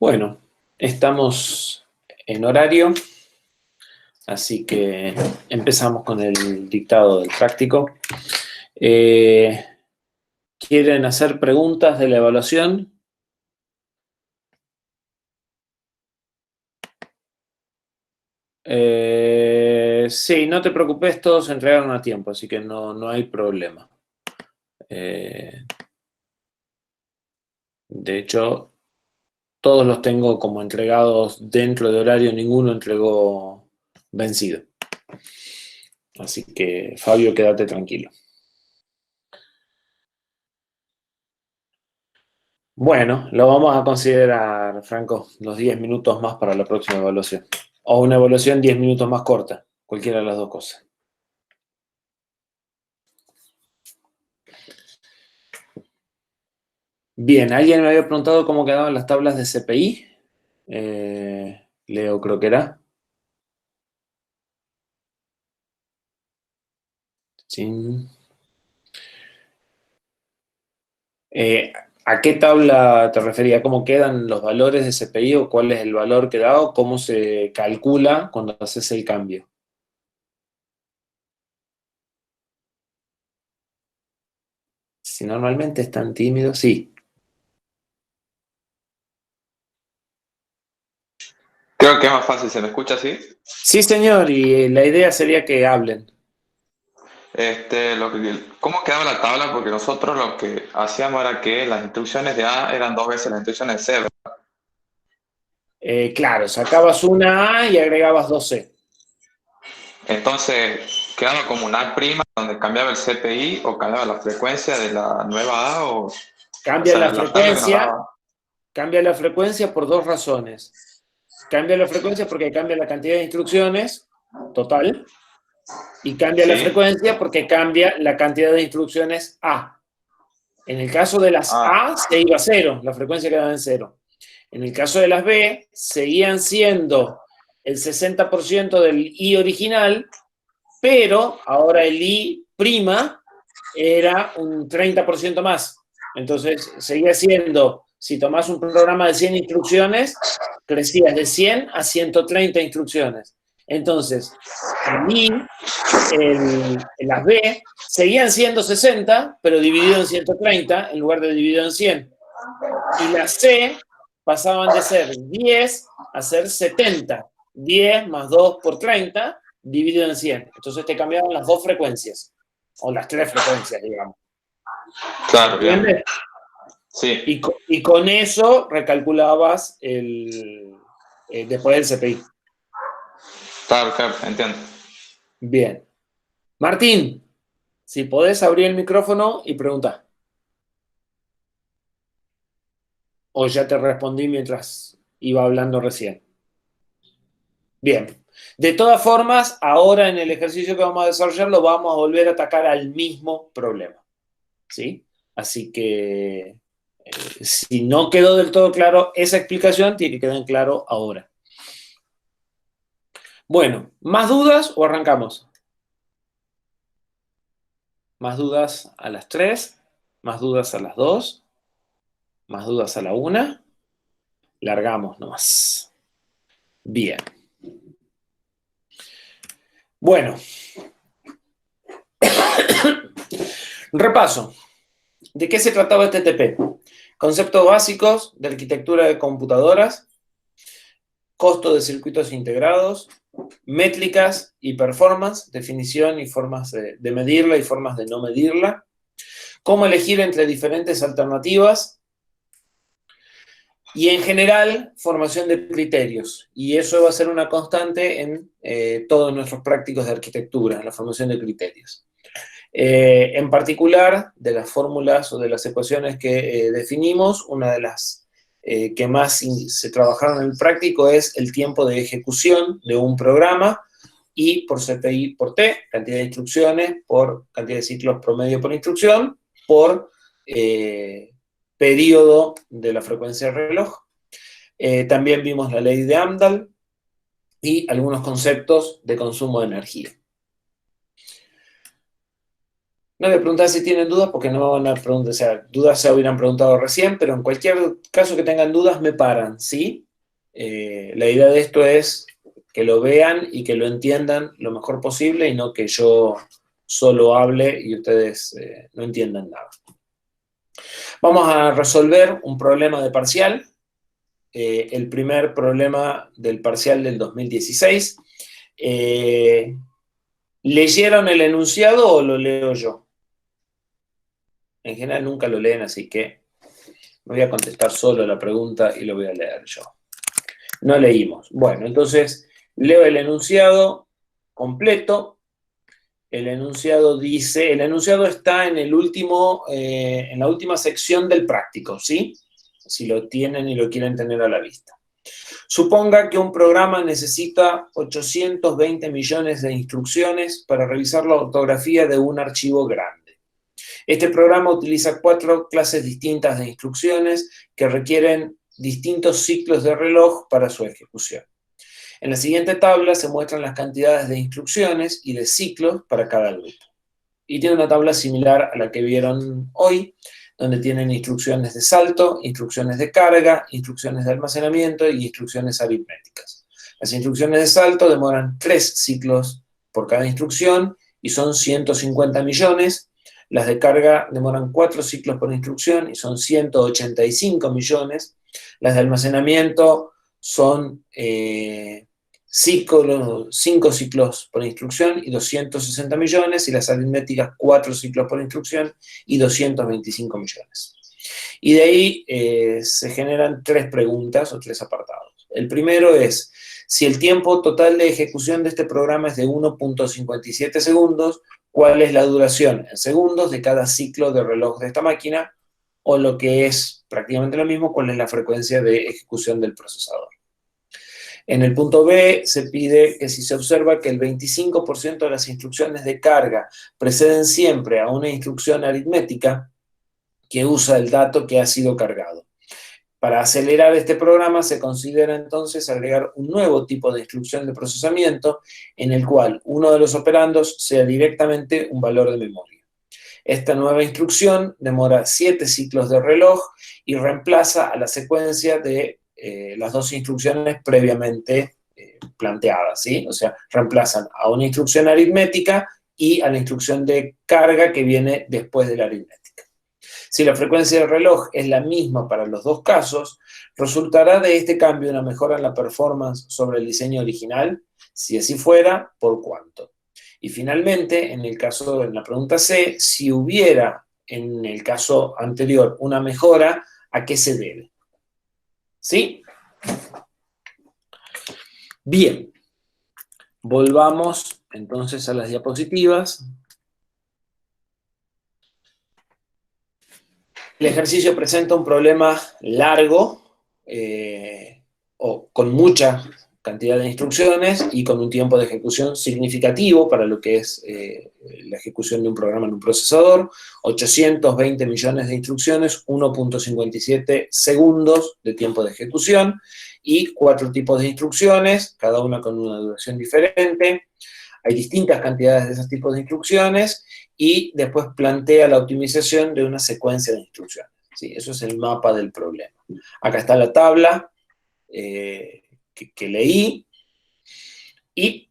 Bueno, estamos en horario, así que empezamos con el dictado del práctico. ¿Quieren hacer preguntas de la evaluación? Sí, no te preocupes, todos se entregaron a tiempo, así que no hay problema. De hecho, todos los tengo como entregados dentro de horario, ninguno entregó vencido. Así que, Fabio, quédate tranquilo. Bueno, lo vamos a considerar, Franco, los 10 minutos más para la próxima evaluación. O una evaluación 10 minutos más corta, cualquiera de las dos cosas. Bien, alguien me había preguntado cómo quedaban las tablas de CPI. Leo, creo que era. Sí. ¿A qué tabla te refería? ¿Cómo quedan los valores de CPI o cuál es el valor que da o cómo se calcula cuando haces el cambio? Si normalmente están tímidos, sí. Creo que es más fácil, ¿se me escucha así? Sí, señor, y la idea sería que hablen. ¿Cómo quedaba la tabla? Porque nosotros lo que hacíamos era que las instrucciones de A eran dos veces las instrucciones de C, ¿verdad? Claro, sacabas una A y agregabas dos C. Entonces, quedaba como una prima donde cambiaba el CPI o cambiaba la frecuencia de la nueva A o Cambia sea, la la tabla que nos frecuencia, daba. cambia la frecuencia por dos razones. Cambia la frecuencia porque cambia la cantidad de instrucciones total y cambia la ¿Sí? frecuencia porque cambia la cantidad de instrucciones A. En el caso de las Ah, A se iba a cero, la frecuencia quedaba en cero. En el caso de las B seguían siendo el 60% del I original, pero ahora el I' era un 30% más. Entonces, seguía siendo, si tomás un programa de 100 instrucciones, crecías de 100 a 130 instrucciones. Entonces, el I, las B, seguían siendo 60, pero dividido en 130 en lugar de dividido en 100. Y las C pasaban de ser 10 a ser 70. 10 más 2 por 30 dividido en 100. Entonces te cambiaban las dos frecuencias, o las tres frecuencias, digamos. ¿Se claro, bien. entiende? Sí, Y con eso recalculabas después del CPI. claro, claro, entiendo. Bien. Martín, si podés abrir el micrófono y preguntar. O ya te respondí mientras iba hablando recién. Bien. De todas formas, ahora en el ejercicio que vamos a desarrollar lo vamos a volver a atacar al mismo problema. ¿Sí? Así que si no quedó del todo claro esa explicación, tiene que quedar claro ahora. Bueno, ¿más dudas o arrancamos? Más dudas a las 3, más dudas a las 2, más dudas a la 1. Largamos nomás. Bien. Bueno, repaso. ¿De qué se trataba este TP? Conceptos básicos de arquitectura de computadoras, costo de circuitos integrados, métricas y performance, definición y formas de medirla y formas de no medirla, cómo elegir entre diferentes alternativas y en general formación de criterios. Y eso va a ser una constante en todos nuestros prácticos de arquitectura, la formación de criterios. En particular, de las fórmulas o de las ecuaciones que definimos, una de las que más se trabajaron en el práctico es el tiempo de ejecución de un programa y por CPI por T, cantidad de instrucciones por cantidad de ciclos promedio por instrucción, por periodo de la frecuencia del reloj. También vimos la ley de Amdahl y algunos conceptos de consumo de energía. No le preguntar si tienen dudas, porque no van a preguntar, o sea, dudas se hubieran preguntado recién, pero en cualquier caso que tengan dudas, me paran, ¿sí? La idea de esto es que lo vean y que lo entiendan lo mejor posible y no que yo solo hable y ustedes no entiendan nada. Vamos a resolver un problema de parcial, el primer problema del parcial del 2016. ¿Leyeron el enunciado o lo leo yo? En general nunca lo leen, así que me voy a contestar solo la pregunta y lo voy a leer yo. No leímos. Bueno, entonces leo el enunciado completo. El enunciado dice, el enunciado está en el último, en la última sección del práctico, ¿sí? Si lo tienen y lo quieren tener a la vista. Suponga que un programa necesita 820 millones de instrucciones para revisar la ortografía de un archivo grande. Este programa utiliza 4 clases distintas de instrucciones que requieren distintos ciclos de reloj para su ejecución. En la siguiente tabla se muestran las cantidades de instrucciones y de ciclos para cada grupo. Y tiene una tabla similar a la que vieron hoy, donde tienen instrucciones de salto, instrucciones de carga, instrucciones de almacenamiento y instrucciones aritméticas. Las instrucciones de salto demoran 3 ciclos por cada instrucción y son 150 millones. Las de carga demoran 4 ciclos por instrucción y son 185 millones. Las de almacenamiento son 5 ciclos por instrucción y 260 millones, y las aritméticas 4 ciclos por instrucción y 225 millones. Y de ahí se generan 3 preguntas o 3 apartados. El primero es, si el tiempo total de ejecución de este programa es de 1.57 segundos, ¿cuál es la duración en segundos de cada ciclo de reloj de esta máquina? O lo que es prácticamente lo mismo, ¿cuál es la frecuencia de ejecución del procesador? En el punto B se pide que si se observa que el 25% de las instrucciones de carga preceden siempre a una instrucción aritmética que usa el dato que ha sido cargado. Para acelerar este programa se considera entonces agregar un nuevo tipo de instrucción de procesamiento en el cual uno de los operandos sea directamente un valor de memoria. Esta nueva instrucción demora 7 ciclos de reloj y reemplaza a la secuencia de las 2 instrucciones previamente planteadas, ¿sí? O sea, reemplazan a una instrucción aritmética y a la instrucción de carga que viene después de la aritmética. Si la frecuencia del reloj es la misma para los 2 casos, resultará de este cambio una mejora en la performance sobre el diseño original. Si así fuera, ¿por cuánto? Y finalmente, en la pregunta C, si hubiera en el caso anterior una mejora, ¿a qué se debe? ¿Sí? Bien. Volvamos entonces a las diapositivas. El ejercicio presenta un problema largo, o con mucha cantidad de instrucciones y con un tiempo de ejecución significativo para lo que es la ejecución de un programa en un procesador, 820 millones de instrucciones, 1.57 segundos de tiempo de ejecución y 4 tipos de instrucciones, cada una con una duración diferente. Hay distintas cantidades de esos tipos de instrucciones y después plantea la optimización de una secuencia de instrucciones. ¿Sí? Eso es el mapa del problema. Acá está la tabla que leí. Y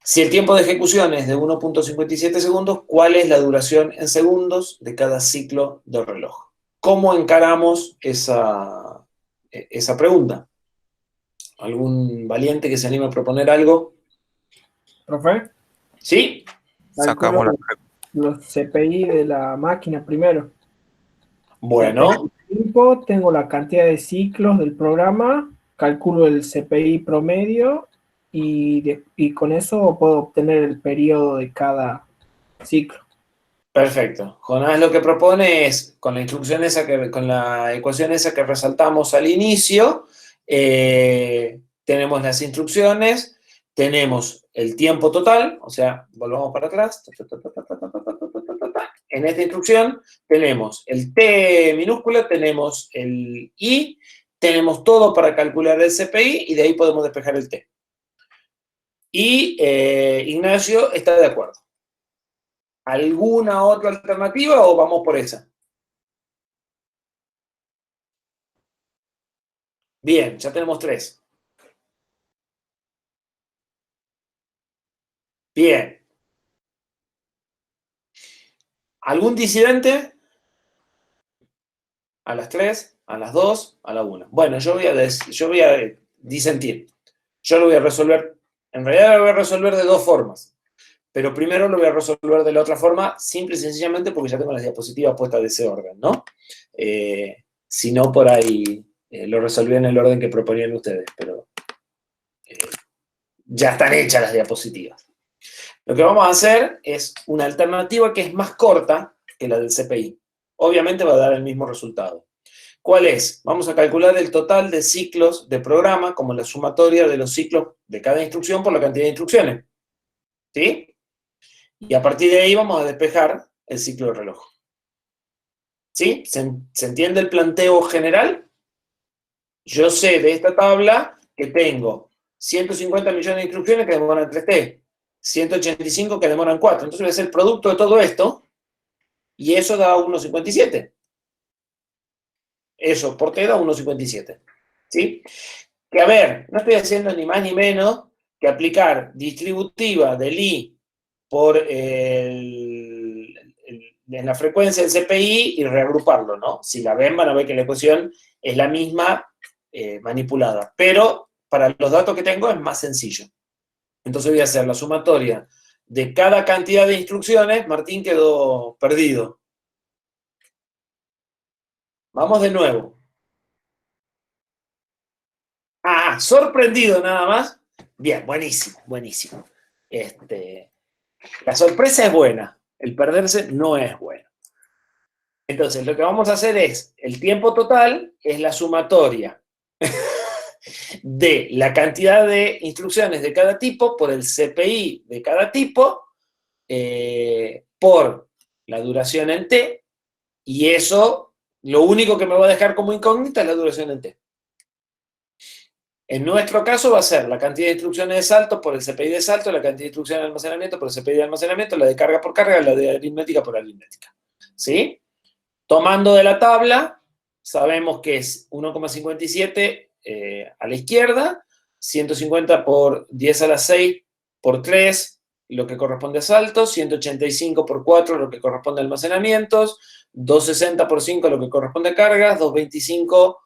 si el tiempo de ejecución es de 1.57 segundos, ¿cuál es la duración en segundos de cada ciclo de reloj? ¿Cómo encaramos esa pregunta? ¿Algún valiente que se anime a proponer algo? ¿Profe? ¿Sí? Sacamos los CPI de la máquina primero. Bueno. O sea, tiempo, tengo la cantidad de ciclos del programa, calculo el CPI promedio y con eso puedo obtener el periodo de cada ciclo. Perfecto. Jonás lo que propone es, con la instrucción esa con la ecuación esa que resaltamos al inicio, tenemos las instrucciones, tenemos el tiempo total, o sea, volvamos para atrás. En esta instrucción tenemos el T minúscula, tenemos el I, tenemos todo para calcular el CPI y de ahí podemos despejar el T. Y Ignacio está de acuerdo. ¿Alguna otra alternativa o vamos por esa? Bien, ya tenemos 3. Bien. ¿Algún disidente? A las 3, a las 2, a la 1. Bueno, yo voy a disentir. Yo lo voy a resolver, en realidad lo voy a resolver de 2 formas. Pero primero lo voy a resolver de la otra forma, simple y sencillamente porque ya tengo las diapositivas puestas de ese orden, ¿no? Si no, por ahí lo resolví en el orden que proponían ustedes, pero ya están hechas las diapositivas. Lo que vamos a hacer es una alternativa que es más corta que la del CPI. Obviamente va a dar el mismo resultado. ¿Cuál es? Vamos a calcular el total de ciclos de programa como la sumatoria de los ciclos de cada instrucción por la cantidad de instrucciones. ¿Sí? Y a partir de ahí vamos a despejar el ciclo de reloj. ¿Sí? ¿Se entiende el planteo general? Yo sé de esta tabla que tengo 150 millones de instrucciones que demoran 3T, 185 que demoran 4. Entonces voy a hacer el producto de todo esto y eso da 1,57. Eso por T da 1,57. ¿Sí? Que a ver, no estoy haciendo ni más ni menos que aplicar distributiva del I por en la frecuencia del CPI y reagruparlo, ¿no? Si la ven, van a ver que la ecuación es la misma manipulada. Pero para los datos que tengo es más sencillo. Entonces voy a hacer la sumatoria de cada cantidad de instrucciones. Martín quedó perdido. Vamos de nuevo. Ah, sorprendido nada más. Bien, buenísimo, buenísimo. La sorpresa es buena, el perderse no es bueno. Entonces, lo que vamos a hacer es, el tiempo total es la sumatoria de la cantidad de instrucciones de cada tipo por el CPI de cada tipo por la duración en T, y eso, lo único que me va a dejar como incógnita es la duración en T. En nuestro caso va a ser la cantidad de instrucciones de salto por el CPI de salto, la cantidad de instrucciones de almacenamiento por el CPI de almacenamiento, la de carga por carga, la de aritmética por aritmética. ¿Sí? Tomando de la tabla, sabemos que es 1,57 a la izquierda, 150 por 10 a la 6 por 3, lo que corresponde a saltos, 185 por 4, lo que corresponde a almacenamientos, 260 por 5, lo que corresponde a cargas, 225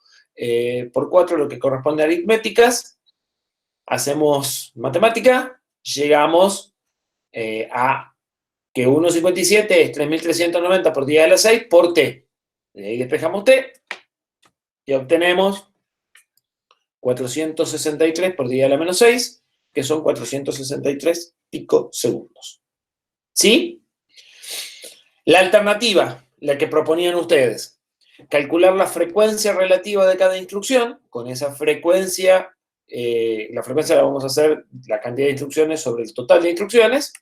por 4, lo que corresponde a aritméticas. Hacemos matemática, llegamos a que 1,57 es 3.390 por 10 a la 6 por T. De ahí despejamos T y obtenemos 463 por 10 a la menos 6, que son 463 picosegundos. ¿Sí? La alternativa, la que proponían ustedes, calcular la frecuencia relativa de cada instrucción. Con esa frecuencia, la frecuencia la vamos a hacer la cantidad de instrucciones sobre el total de instrucciones.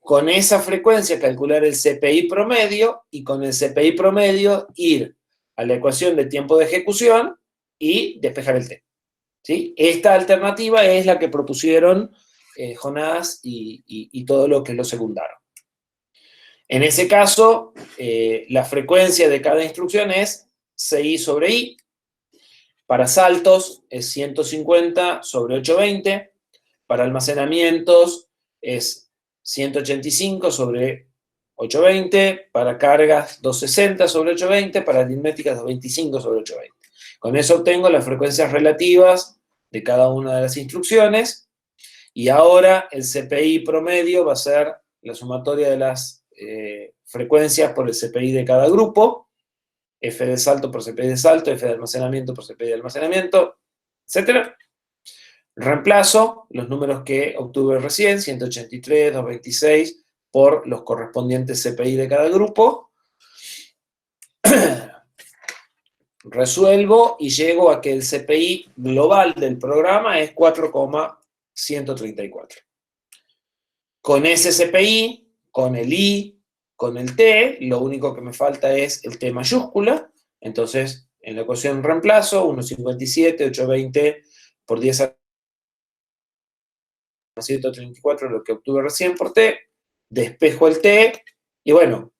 Con esa frecuencia calcular el CPI promedio y con el CPI promedio ir a la ecuación de tiempo de ejecución y despejar el T. ¿Sí? Esta alternativa es la que propusieron Jonás y todo lo que lo secundaron. En ese caso, la frecuencia de cada instrucción es CI sobre I. Para saltos es 150 sobre 820. Para almacenamientos es 185 sobre 820, para cargas 260 sobre 820, para aritméticas 225 sobre 820. Con eso obtengo las frecuencias relativas de cada una de las instrucciones y ahora el CPI promedio va a ser la sumatoria de las frecuencias por el CPI de cada grupo, F de salto por CPI de salto, F de almacenamiento por CPI de almacenamiento, etc. Reemplazo los números que obtuve recién, 183, 226, por los correspondientes CPI de cada grupo. Resuelvo y llego a que el CPI global del programa es 4,134. Con ese CPI, con el I, con el T, lo único que me falta es el T mayúscula. Entonces, en la ecuación reemplazo 1,57, 820 por 10 a 134, lo que obtuve recién por T, despejo el T Y bueno,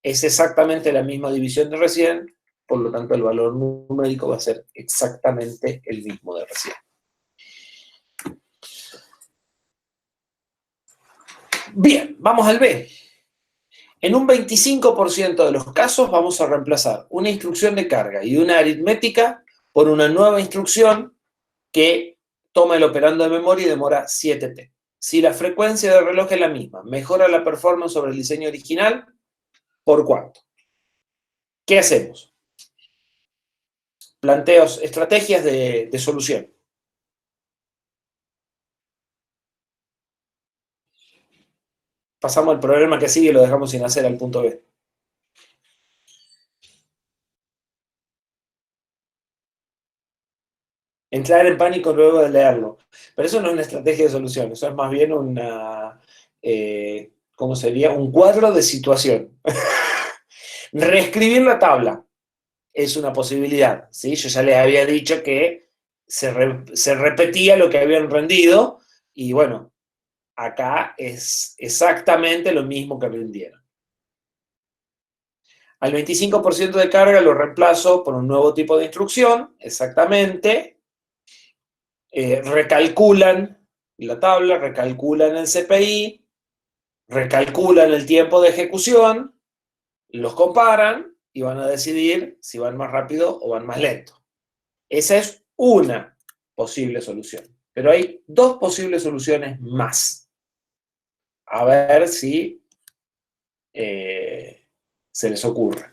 es exactamente la misma división de recién, por lo tanto el valor numérico va a ser exactamente el mismo de recién. Bien, vamos al B. En un 25% de los casos vamos a reemplazar una instrucción de carga y una aritmética por una nueva instrucción que toma el operando de memoria y demora 7T. Si la frecuencia del reloj es la misma, mejora la performance sobre el diseño original, ¿por cuánto? ¿Qué hacemos? Planteos, estrategias de solución. Pasamos al problema que sigue y lo dejamos sin hacer al punto B. Entrar en pánico luego de leerlo. Pero eso no es una estrategia de solución, eso es más bien una, ¿cómo sería? Un cuadro de situación. Reescribir la tabla es una posibilidad, ¿sí? Yo ya les había dicho que se repetía lo que habían rendido y bueno, acá es exactamente lo mismo que rindieron. Al 25% de carga lo reemplazo por un nuevo tipo de instrucción, exactamente. Recalculan la tabla, recalculan el CPI, recalculan el tiempo de ejecución, los comparan y van a decidir si van más rápido o van más lento. Esa es una posible solución. Pero hay dos posibles soluciones más. A ver si se les ocurre.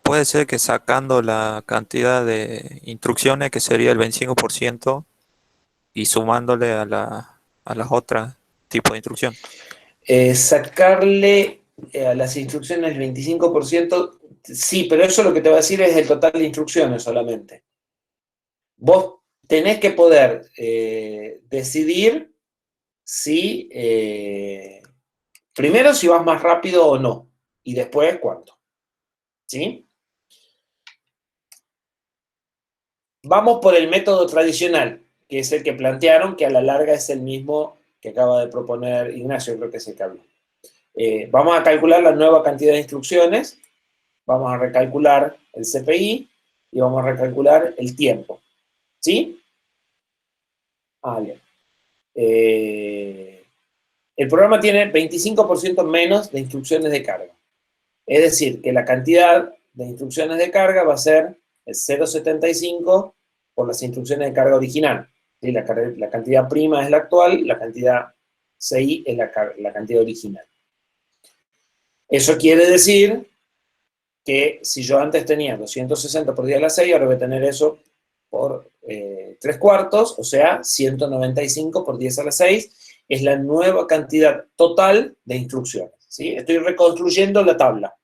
Puede ser que sacando la cantidad de instrucciones, que sería el 25%, y sumándole a las otras tipos de instrucción. Sacarle a las instrucciones el 25%, sí, pero eso lo que te va a decir es el total de instrucciones solamente. Vos tenés que poder decidir si, primero si vas más rápido o no, y después cuánto. ¿Sí? Vamos por el método tradicional, que es el que plantearon, que a la larga es el mismo que acaba de proponer Ignacio, creo que es el que habló. Vamos a calcular la nueva cantidad de instrucciones, vamos a recalcular el CPI y vamos a recalcular el tiempo. ¿Sí? Bien. El programa tiene 25% menos de instrucciones de carga. Es decir, que la cantidad de instrucciones de carga va a ser el 0,75 por las instrucciones de carga original. ¿Sí? La cantidad prima es la actual, la cantidad CI es la cantidad original. Eso quiere decir que si yo antes tenía 260 por 10 a la 6, ahora voy a tener eso por 3/4, o sea, 195 por 10 a la 6, es la nueva cantidad total de instrucciones. ¿Sí? Estoy reconstruyendo la tabla.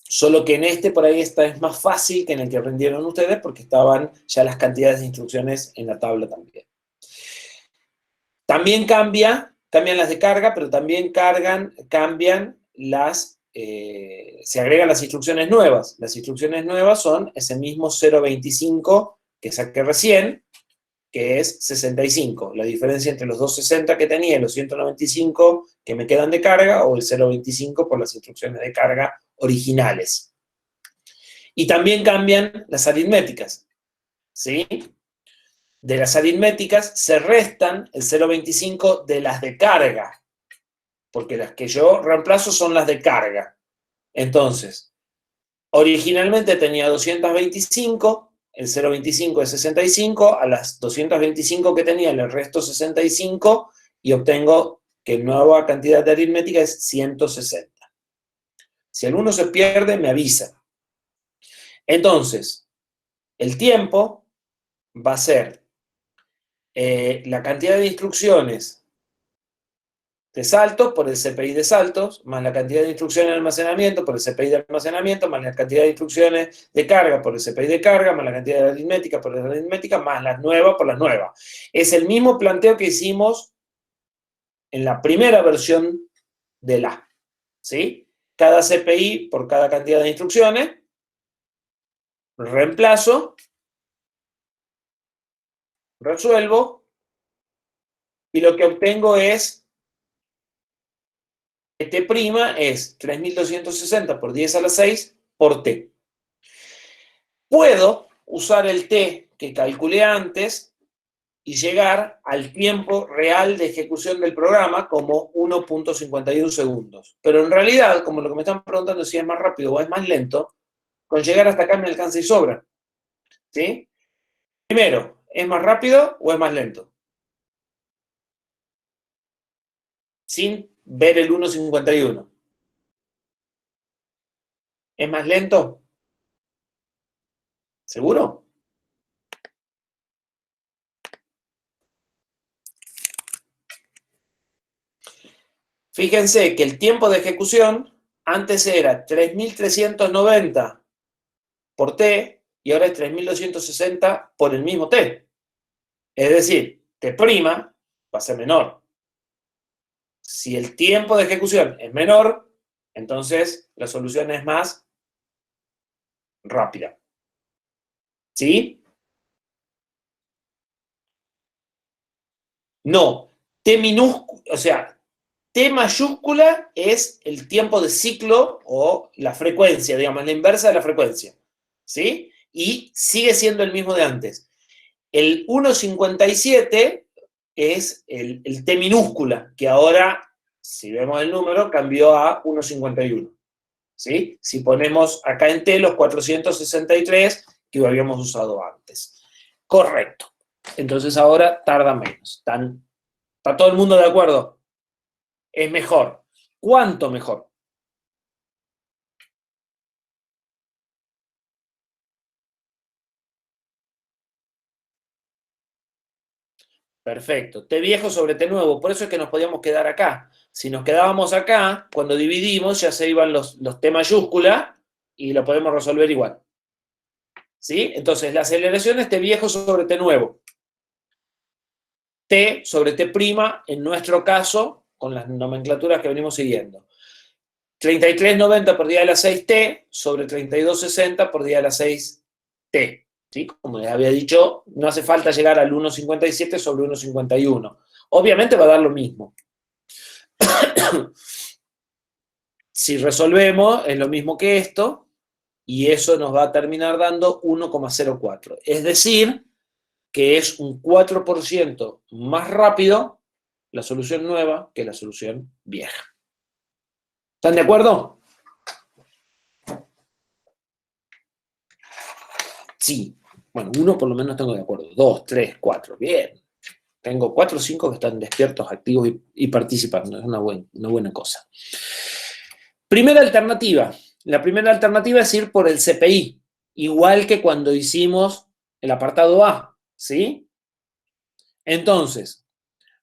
Solo que en este por ahí esta es más fácil que en el que aprendieron ustedes porque estaban ya las cantidades de instrucciones en la tabla también. También cambian las de carga, pero también cambian las, se agregan las instrucciones nuevas. Las instrucciones nuevas son ese mismo 0,25 que saqué recién, que es 65. La diferencia entre los 260 que tenía y los 195 que me quedan de carga, o el 0,25 por las instrucciones de carga originales. Y también cambian las aritméticas, ¿sí? De las aritméticas se restan el 0,25 de las de carga, porque las que yo reemplazo son las de carga. Entonces, originalmente tenía 225, el 0,25 es 65, a las 225 que tenía le resto 65 y obtengo que la nueva cantidad de aritmética es 160. Si alguno se pierde, me avisa. Entonces, el tiempo va a ser la cantidad de instrucciones de saltos por el CPI de saltos, más la cantidad de instrucciones de almacenamiento por el CPI de almacenamiento, más la cantidad de instrucciones de carga por el CPI de carga, más la cantidad de aritmética por la aritmética, más las nuevas por las nuevas. Es el mismo planteo que hicimos en la primera versión del A. ¿Sí? Cada CPI por cada cantidad de instrucciones, reemplazo, resuelvo, y lo que obtengo es que T' es 3260 por 10 a la 6 por T. Puedo usar el T que calculé antes y llegar al tiempo real de ejecución del programa como 1.51 segundos. Pero en realidad, como lo que me están preguntando si es más rápido o es más lento, con llegar hasta acá me alcanza y sobra. ¿Sí? Primero, ¿es más rápido o es más lento? Sin ver el 1.51. ¿Es más lento? ¿Seguro? Fíjense que el tiempo de ejecución antes era 3390 por T y ahora es 3260 por el mismo T. Es decir, T' va a ser menor. Si el tiempo de ejecución es menor, entonces la solución es más rápida. ¿Sí? No. T minúscula, o sea, T mayúscula es el tiempo de ciclo o la frecuencia, digamos, la inversa de la frecuencia. ¿Sí? Y sigue siendo el mismo de antes. El 1.57 es el T minúscula, que ahora, si vemos el número, cambió a 1.51. ¿Sí? Si ponemos acá en T los 463 que habíamos usado antes. Correcto. Entonces ahora tarda menos. ¿Está todo el mundo de acuerdo? Es mejor. ¿Cuánto mejor? Perfecto. T viejo sobre T nuevo. Por eso es que nos podíamos quedar acá. Si nos quedábamos acá, cuando dividimos ya se iban los T mayúscula y lo podemos resolver igual. ¿Sí? Entonces la aceleración es T viejo sobre T nuevo. T sobre T', en nuestro caso, con las nomenclaturas que venimos siguiendo. 3390 por 10 a la 6T sobre 3260 por 10 a la 6T. ¿Sí? Como les había dicho, no hace falta llegar al 1.57 sobre 1.51. Obviamente va a dar lo mismo. Si resolvemos, es lo mismo que esto, y eso nos va a terminar dando 1,04. Es decir, que es un 4% más rápido la solución nueva que la solución vieja. ¿Están de acuerdo? Sí. Bueno, uno por lo menos tengo de acuerdo. 2, 3, 4. Bien. Tengo 4 o 5 que están despiertos, activos y participando. Es una buena cosa. Primera alternativa. La primera alternativa es ir por el CPI. Igual que cuando hicimos el apartado A. ¿Sí? Entonces,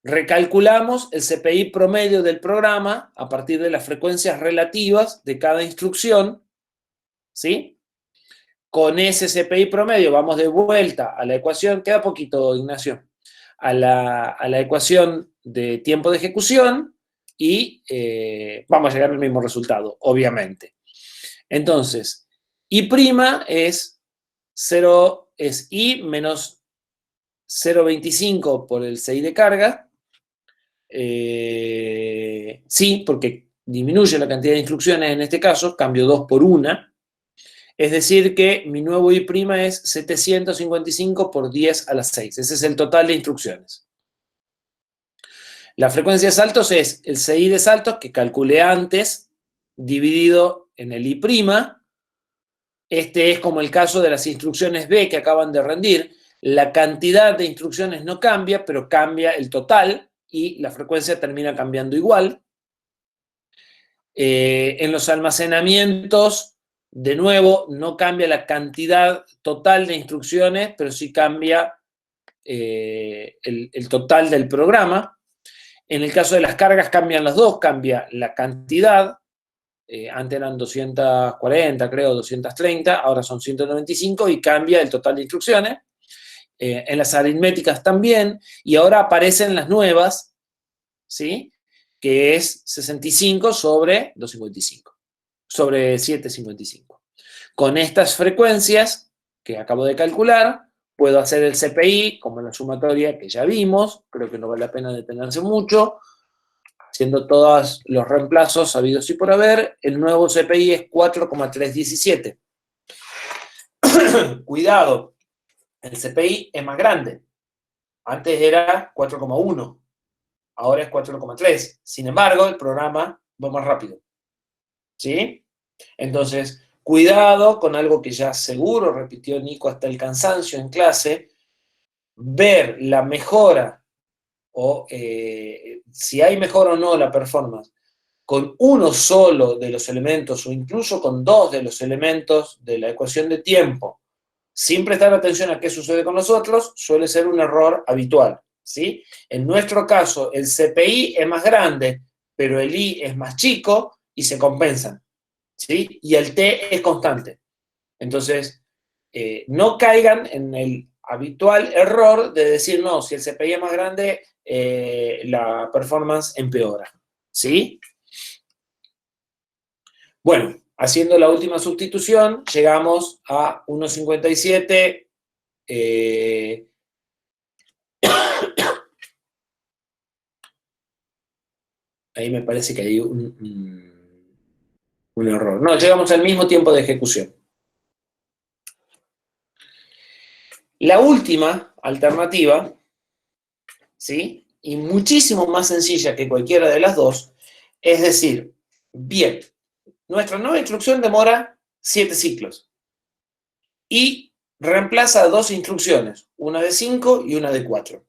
recalculamos el CPI promedio del programa a partir de las frecuencias relativas de cada instrucción, ¿sí? Con ese CPI promedio vamos de vuelta a la ecuación, queda poquito, Ignacio, a la ecuación de tiempo de ejecución y vamos a llegar al mismo resultado, obviamente. Entonces, I' es I menos 0,25 por el CI de carga. Sí, porque disminuye la cantidad de instrucciones en este caso, cambio 2 por 1. Es decir que mi nuevo I' es 755 por 10 a la 6. Ese es el total de instrucciones. La frecuencia de saltos es el CI de saltos que calculé antes, dividido en el I'. Este es como el caso de las instrucciones B que acaban de rendir. La cantidad de instrucciones no cambia, pero cambia el total y la frecuencia termina cambiando igual. En los almacenamientos, de nuevo, no cambia la cantidad total de instrucciones, pero sí cambia el total del programa. En el caso de las cargas cambian las dos, cambia la cantidad. Antes eran 240, creo, 230, ahora son 195 y cambia el total de instrucciones. En las aritméticas también, y ahora aparecen las nuevas, ¿sí? Que es 65 sobre 255, sobre 755. Con estas frecuencias que acabo de calcular, Puedo hacer el CPI, como en la sumatoria que ya vimos, creo que no vale la pena detenerse mucho, haciendo todos los reemplazos habidos y por haber, el nuevo CPI es 4,317. Cuidado, el CPI es más grande. Antes era 4,1, ahora es 4,3. Sin embargo, el programa va más rápido. ¿Sí? Entonces, cuidado con algo que ya seguro repitió Nico hasta el cansancio en clase, ver la mejora o si hay mejora o no la performance con uno solo de los elementos o incluso con dos de los elementos de la ecuación de tiempo, sin prestar atención a qué sucede con los otros, suele ser un error habitual, ¿sí? En nuestro caso, el CPI es más grande, pero el I es más chico y se compensan, ¿sí? Y el T es constante. Entonces, no caigan en el habitual error de decir, no, si el CPI es más grande, la performance empeora, ¿sí? Bueno, haciendo la última sustitución, llegamos a 1,57. Ahí me parece que hay un error. No, llegamos al mismo tiempo de ejecución. La última alternativa, ¿sí? Y muchísimo más sencilla que cualquiera de las dos, es decir, bien, nuestra nueva instrucción demora 7 ciclos y reemplaza dos instrucciones, una de 5 y una de 4.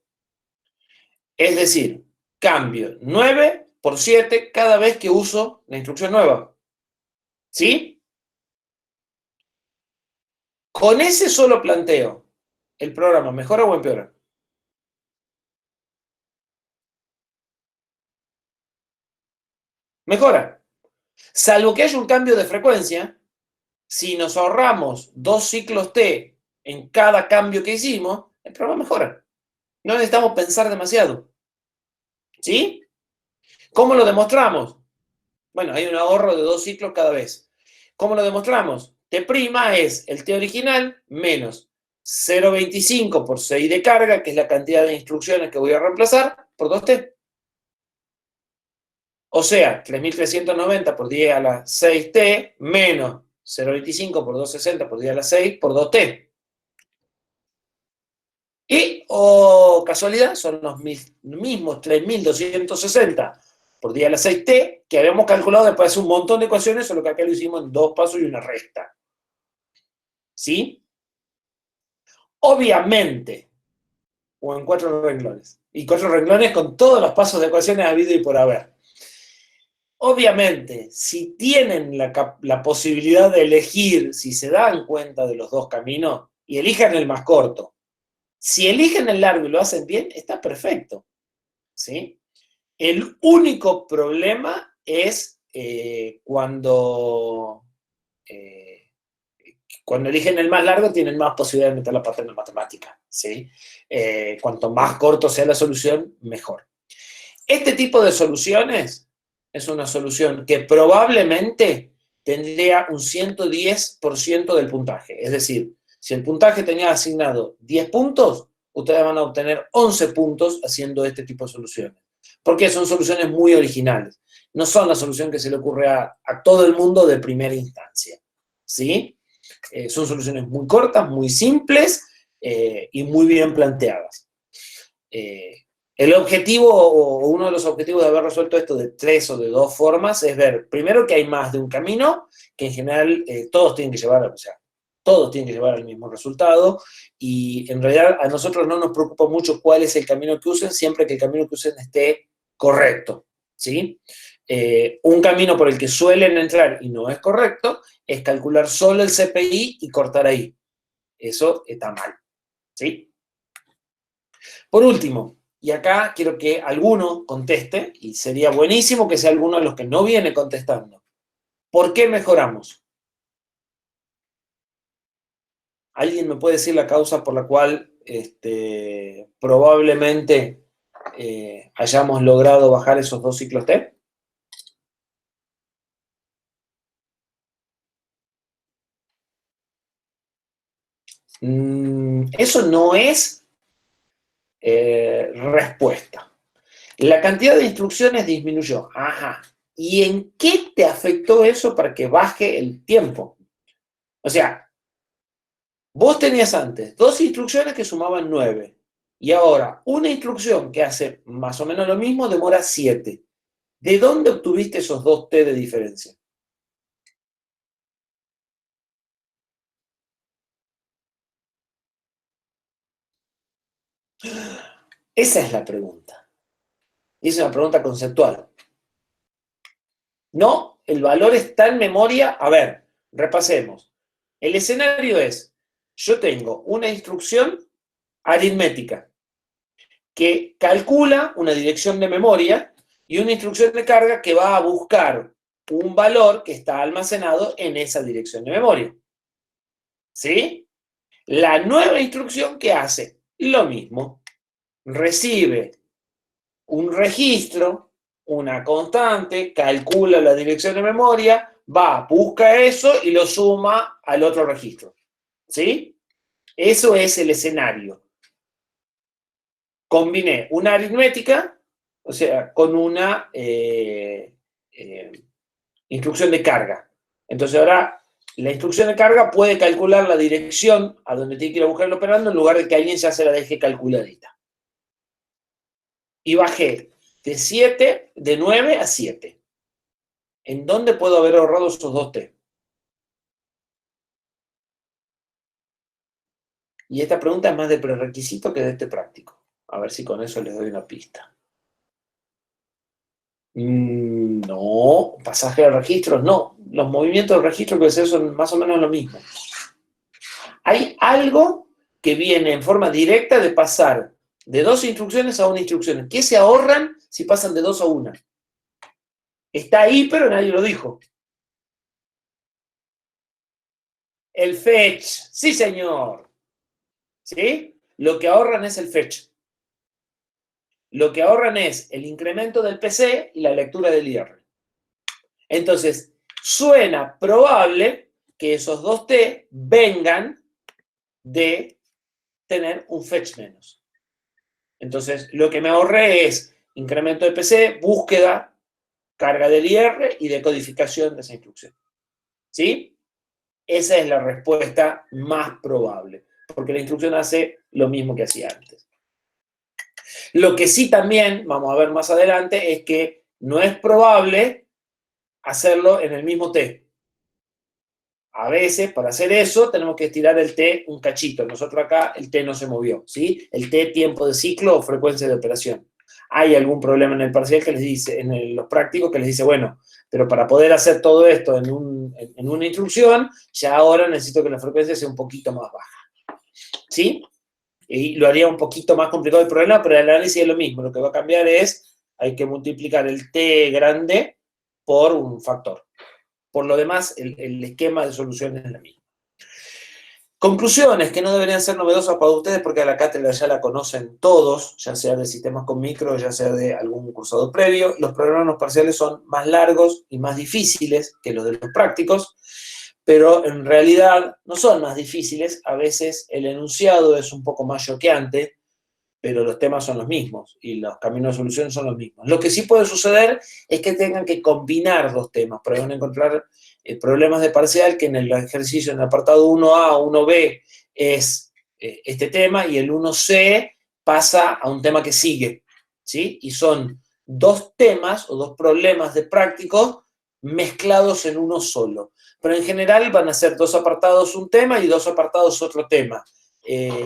Es decir, cambio 9 por 7 cada vez que uso la instrucción nueva. ¿Sí? Con ese solo planteo, ¿el programa mejora o empeora? Mejora. Salvo que haya un cambio de frecuencia, si nos ahorramos 2 ciclos T en cada cambio que hicimos, el programa mejora. No necesitamos pensar demasiado. ¿Sí? ¿Cómo lo demostramos? Bueno, hay un ahorro de 2 ciclos cada vez. ¿Cómo lo demostramos? T' es el T original menos 0,25 por 6 de carga, que es la cantidad de instrucciones que voy a reemplazar, por 2T. O sea, 3.390 por 10 a la 6T menos 0,25 por 260 por 10 a la 6 por 2T. Y, casualidad, son los mismos 3.260 por 10 a la 6T que habíamos calculado después de hacer un montón de ecuaciones, solo que acá lo hicimos en 2 pasos y una resta. ¿Sí? Obviamente, o en 4 renglones. Y 4 renglones con todos los pasos de ecuaciones habido y por haber. Obviamente, si tienen la posibilidad de elegir, si se dan cuenta de los dos caminos, y elijan el más corto. Si eligen el largo y lo hacen bien, está perfecto. ¿Sí? El único problema es cuando eligen el más largo, tienen más posibilidad de meter la parte en la matemática. ¿Sí? Cuanto más corto sea la solución, mejor. Este tipo de soluciones es una solución que probablemente tendría un 110% del puntaje. Es decir, si el puntaje tenía asignado 10 puntos, ustedes van a obtener 11 puntos haciendo este tipo de soluciones. Porque son soluciones muy originales. No son la solución que se le ocurre a todo el mundo de primera instancia. ¿Sí? Son soluciones muy cortas, muy simples y muy bien planteadas. El objetivo, o uno de los objetivos de haber resuelto esto de 3 o de 2 formas, es ver, primero, que hay más de un camino, que en general todos tienen que llevar, o sea, todos tienen que llevar al mismo resultado, y en realidad a nosotros no nos preocupa mucho cuál es el camino que usen, siempre que el camino que usen esté correcto, ¿sí? Un camino por el que suelen entrar y no es correcto es calcular solo el CPI y cortar ahí. Eso está mal, ¿sí? Por último, y acá quiero que alguno conteste, y sería buenísimo que sea alguno de los que no viene contestando. ¿Por qué mejoramos? ¿Alguien me puede decir la causa por la cual probablemente hayamos logrado bajar esos 2 ciclos T? Eso no es respuesta. La cantidad de instrucciones disminuyó. Ajá. ¿Y en qué te afectó eso para que baje el tiempo? O sea, vos tenías antes 2 instrucciones que sumaban 9. Y ahora, una instrucción que hace más o menos lo mismo demora 7. ¿De dónde obtuviste esos 2T de diferencia? Esa es la pregunta. Y es una pregunta conceptual. No, el valor está en memoria. A ver, repasemos. El escenario es, yo tengo una instrucción aritmética que calcula una dirección de memoria y una instrucción de carga que va a buscar un valor que está almacenado en esa dirección de memoria. ¿Sí? La nueva instrucción que hace lo mismo. Recibe un registro, una constante, calcula la dirección de memoria, va, busca eso y lo suma al otro registro. ¿Sí? Eso es el escenario. Combiné una aritmética, o sea, con una instrucción de carga. Entonces ahora la instrucción de carga puede calcular la dirección a donde tiene que ir a buscar el operando en lugar de que alguien ya se la deje calculadita. Y bajé de 9 a 7. ¿En dónde puedo haber ahorrado esos 2T? Y esta pregunta es más de prerequisito que de este práctico. A ver si con eso les doy una pista. No, pasaje de registros, no. Los movimientos de registro que se son más o menos lo mismo. Hay algo que viene en forma directa de pasar de 2 instrucciones a una instrucción. ¿Qué se ahorran si pasan de 2 a 1? Está ahí, pero nadie lo dijo. El fetch. Sí, señor. ¿Sí? Lo que ahorran es el fetch. Lo que ahorran es el incremento del PC y la lectura del IR. Entonces, suena probable que esos 2T vengan de tener un fetch menos. Entonces, lo que me ahorré es incremento de PC, búsqueda, carga del IR y decodificación de esa instrucción. ¿Sí? Esa es la respuesta más probable, porque la instrucción hace lo mismo que hacía antes. Lo que sí también, vamos a ver más adelante, es que no es probable hacerlo en el mismo T. A veces, para hacer eso, tenemos que estirar el T un cachito. Nosotros acá el T no se movió, ¿sí? El T, tiempo de ciclo o frecuencia de operación. Hay algún problema en el parcial que les dice, los prácticos que les dice, bueno, pero para poder hacer todo esto en una instrucción, ya ahora necesito que la frecuencia sea un poquito más baja. ¿Sí? Y lo haría un poquito más complicado el problema, pero el análisis es lo mismo. Lo que va a cambiar es, hay que multiplicar el T grande por un factor. Por lo demás, el esquema de solución es el mismo. Conclusiones que no deberían ser novedosas para ustedes porque a la cátedra ya la conocen todos, ya sea de sistemas con micro, ya sea de algún cursado previo. Los programas parciales son más largos y más difíciles que los de los prácticos, pero en realidad no son más difíciles. A veces el enunciado es un poco más choqueante, pero los temas son los mismos y los caminos de solución son los mismos. Lo que sí puede suceder es que tengan que combinar 2 temas, pero van a encontrar problemas de parcial que en el ejercicio, en el apartado 1A o 1B es este tema y el 1C pasa a un tema que sigue, ¿sí? Y son 2 temas o 2 problemas de prácticos mezclados en uno solo. Pero en general van a ser 2 apartados un tema y 2 apartados otro tema.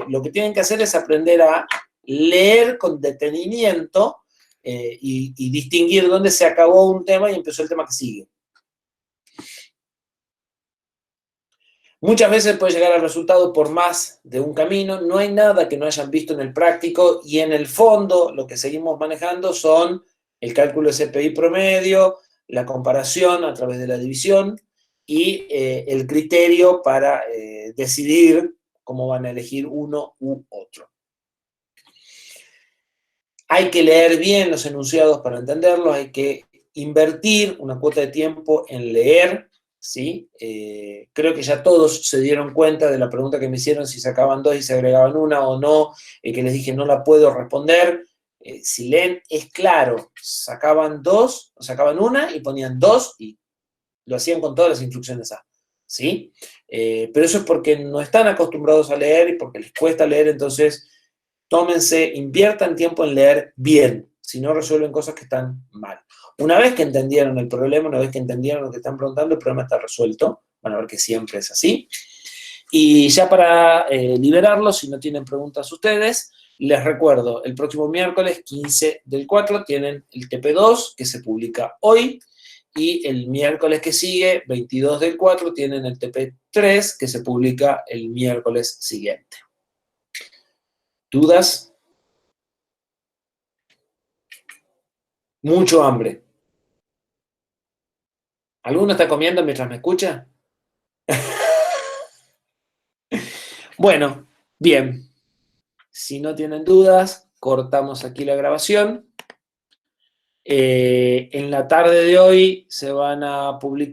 Lo que tienen que hacer es aprender a leer con detenimiento y distinguir dónde se acabó un tema y empezó el tema que sigue. Muchas veces puede llegar al resultado por más de un camino. No hay nada que no hayan visto en el práctico y en el fondo lo que seguimos manejando son el cálculo de CPI promedio, la comparación a través de la división y el criterio para decidir cómo van a elegir uno u otro. Hay que leer bien los enunciados para entenderlos, hay que invertir una cuota de tiempo en leer ¿sí? Creo que ya todos se dieron cuenta de la pregunta que me hicieron, si sacaban 2 y se agregaban una o no, que les dije no la puedo responder. Si leen, es claro, sacaban 2, o sacaban una y ponían 2 y lo hacían con todas las instrucciones A, ¿sí? Pero eso es porque no están acostumbrados a leer y porque les cuesta leer, entonces tómense, inviertan tiempo en leer bien, si no resuelven cosas que están mal. Una vez que entendieron el problema, una vez que entendieron lo que están preguntando, el problema está resuelto. Van a ver que siempre es así. Y ya para liberarlos, si no tienen preguntas ustedes, les recuerdo, el próximo miércoles 15 del 4 tienen el TP2 que se publica hoy y el miércoles que sigue, 22 del 4, tienen el TP3 que se publica el miércoles siguiente. ¿Dudas? Mucho hambre. ¿Alguno está comiendo mientras me escucha? Bueno, bien. Si no tienen dudas, cortamos aquí la grabación. En la tarde de hoy se van a publicar